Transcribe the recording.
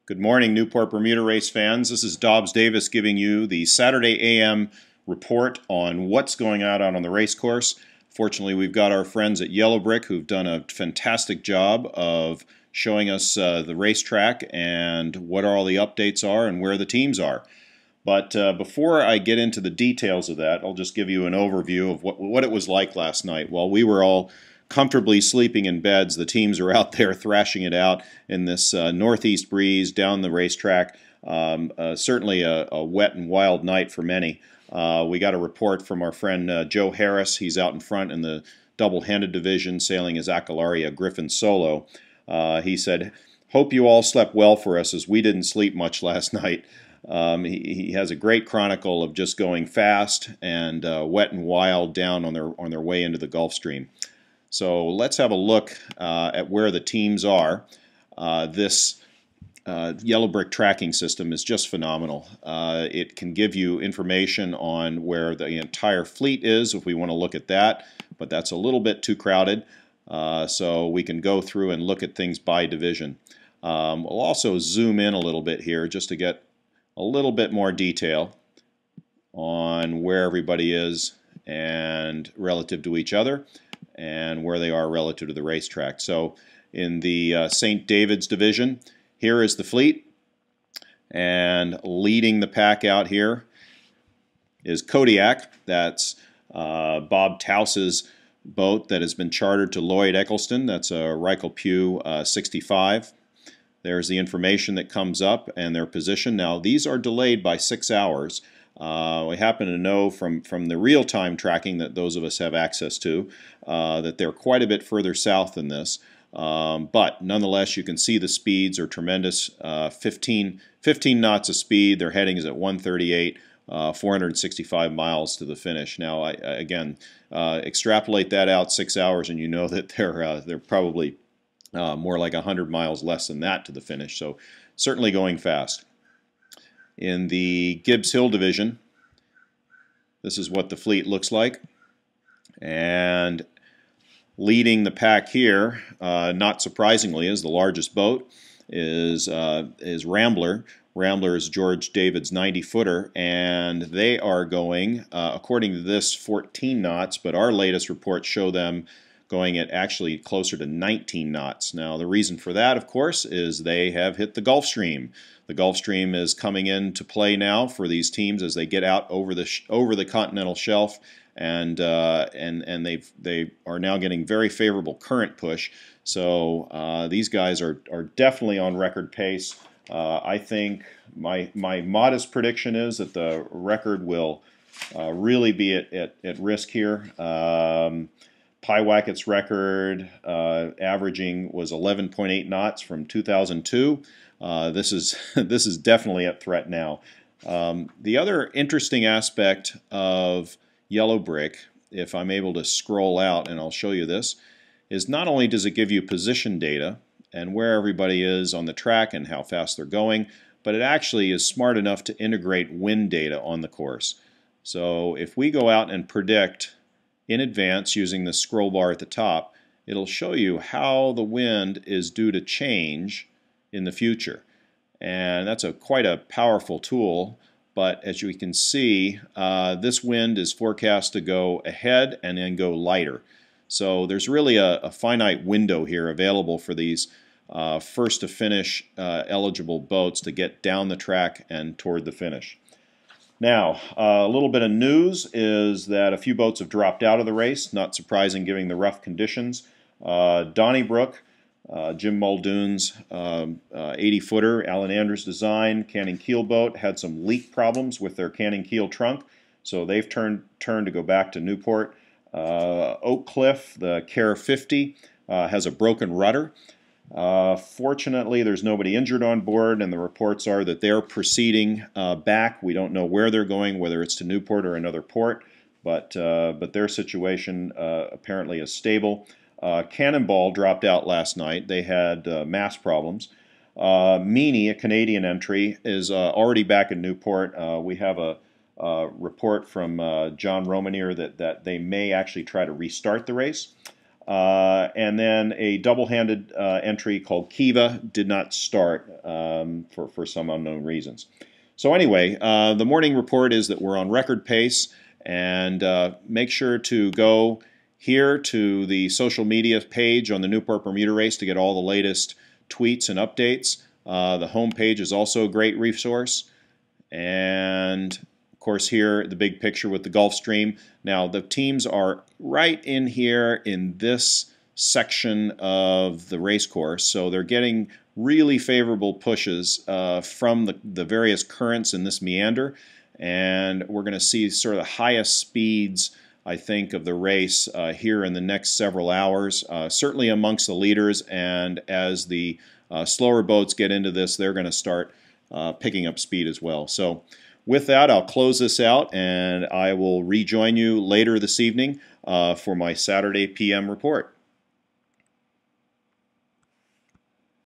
Good morning, Newport Bermuda race fans. This is Dobbs Davis giving you the Saturday AM report on what's going on the race course. Fortunately, we've got our friends at Yellow Brick who've done a fantastic job of showing us the racetrack and what all the updates are and where the teams are. But before I get into the details of that, I'll just give you an overview of what it was like last night. While we were all comfortably sleeping in beds, the teams are out there thrashing it out in this northeast breeze down the racetrack. Certainly a wet and wild night for many. We got a report from our friend Joe Harris. He's out in front in the double-handed division, sailing his Acalaria Griffin Solo. He said, "Hope you all slept well for us, as we didn't sleep much last night." He has a great chronicle of just going fast and wet and wild down on their way into the Gulfstream. So let's have a look at where the teams are. This Yellow Brick tracking system is just phenomenal. It can give you information on where the entire fleet is if we want to look at that, but that's a little bit too crowded. So we can go through and look at things by division. We'll also zoom in a little bit here just to get a little bit more detail on where everybody is and relative to each other and where they are relative to the racetrack. So in the St. David's division, here is the fleet, and leading the pack out here is Kodiak. That's Bob Tauss's boat that has been chartered to Lloyd Eccleston. That's a Reichel Pugh 65. There's the information that comes up and their position. Now, these are delayed by 6 hours. We happen to know from the real-time tracking that those of us have access to that they're quite a bit further south than this. But nonetheless, you can see the speeds are tremendous. 15 knots of speed. Their heading is at 138, 465 miles to the finish. Now, again, extrapolate that out 6 hours, and you know that they're probably more like 100 miles less than that to the finish. So certainly going fast. In the Gibbs Hill division, this is what the fleet looks like. And leading the pack here, not surprisingly, is the largest boat, is Rambler. Rambler is George David's 90-footer, and they are going, according to this, 14 knots, but our latest reports show them going at actually closer to 19 knots. Now, the reason for that, of course, is they have hit the Gulfstream. The Gulfstream is coming into play now for these teams as they get out over the continental shelf, and they are now getting very favorable current push. So these guys are definitely on record pace. I think my modest prediction is that the record will really be at risk here. Pyewacket's record averaging was 11.8 knots from 2002. This is definitely at threat now. The other interesting aspect of Yellow Brick, if I'm able to scroll out and I'll show you this, is not only does it give you position data and where everybody is on the track and how fast they're going, but it actually is smart enough to integrate wind data on the course. So if we go out and predict in advance using the scroll bar at the top, it'll show you how the wind is due to change in the future. And that's quite a powerful tool, but as you can see, this wind is forecast to go ahead and then go lighter. So there's really a finite window here available for these first to finish eligible boats to get down the track and toward the finish. Now, a little bit of news is that a few boats have dropped out of the race, not surprising given the rough conditions. Donnybrook, Jim Muldoon's 80-footer, Alan Andrews design, canning keel boat, had some leak problems with their canning keel trunk, so they've turned to go back to Newport. Oak Cliff, the Care 50, has a broken rudder. Fortunately, there's nobody injured on board, and the reports are that they're proceeding back. We don't know where they're going, whether it's to Newport or another port, but their situation apparently is stable. Cannonball dropped out last night. They had mast problems. Meany, a Canadian entry, is already back in Newport. We have a report from John Romanier that they may actually try to restart the race. And then a double-handed entry called Kiva did not start for some unknown reasons. So anyway, the morning report is that we're on record pace, and make sure to go here to the social media page on the Newport Bermuda Race to get all the latest tweets and updates. The home page is also a great resource. And of course here the big picture with the Gulfstream. Now the teams are right in here in this section of the race course, so they're getting really favorable pushes from the various currents in this meander, and we're going to see sort of the highest speeds, I think, of the race here in the next several hours, certainly amongst the leaders, and as the slower boats get into this, they're going to start picking up speed as well. So with that, I'll close this out, and I will rejoin you later this evening for my Saturday PM report.